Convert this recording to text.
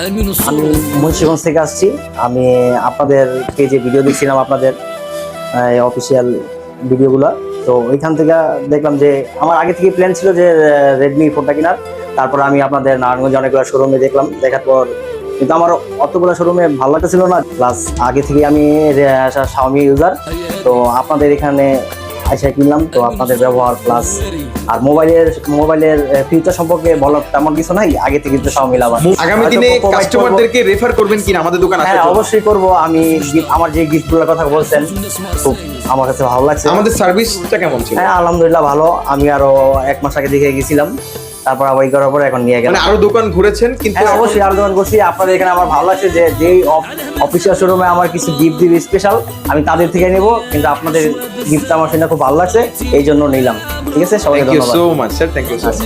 আমি মুন্সিগঞ্জ থেকে আসছি। আমি আপনাদের পেজে ভিডিও দেখছিলাম, আপনাদের অফিসিয়াল ভিডিওগুলো। তো ওইখান থেকে দেখলাম যে আমার আগে থেকে প্ল্যান ছিল যে রেডমি ফোনটা কেনার। তারপর আমি আপনাদের নারায়ণগঞ্জে অনেকগুলো শোরুমে দেখলাম, দেখার পর কিন্তু আমার অতগুলো শোরুমে ভালো লাগতেছিল না। প্লাস আগে থেকে আমি শাওমি ইউজার, তো আপনাদের এখানে আইসা কিনলাম। তো আপনাদের ব্যবহার প্লাস আর মোবাইলের ফিউচার সম্পর্কে বলার তেমন কিছু নাই, আগে থেকে কিন্তু শাওমি লাভার। আগামী দিনে কাস্টমারদেরকে রেফার করবেন কিনা আমাদের দোকান আছে? হ্যাঁ, অবশ্যই করব। আমি আমার যে গিফটগুলোর কথা বলছেন খুব আমার কাছে ভালো লাগছে। আমাদের সার্ভিসটা কেমন ছিল? হ্যাঁ, আলহামদুলিল্লাহ ভালো। আমি আরো 1 মাস আগে দেখে গেছিলাম, তারপর আবার এই করার পরে এখন নিয়ে গেলাম। মানে আরো দোকান ঘুরেছেন কিন্তু? হ্যাঁ, অবশ্যই আরো দোকান করছি। আপনাদের এখানে আমার ভালো লাগছে যে যেই অফিসিয়াল শোরুমে আমার কিছু গিফট দিবে স্পেশাল, আমি তাদের থেকে নেব, কিন্তু আপনাদের গিফটটা আমার শুনে খুব ভালো লাগছে, এই জন্য নিলাম। ঠিক আছে, সবাইকে থ্যাংক ইউ ধন্যবাদ। So much sir, thank you so much.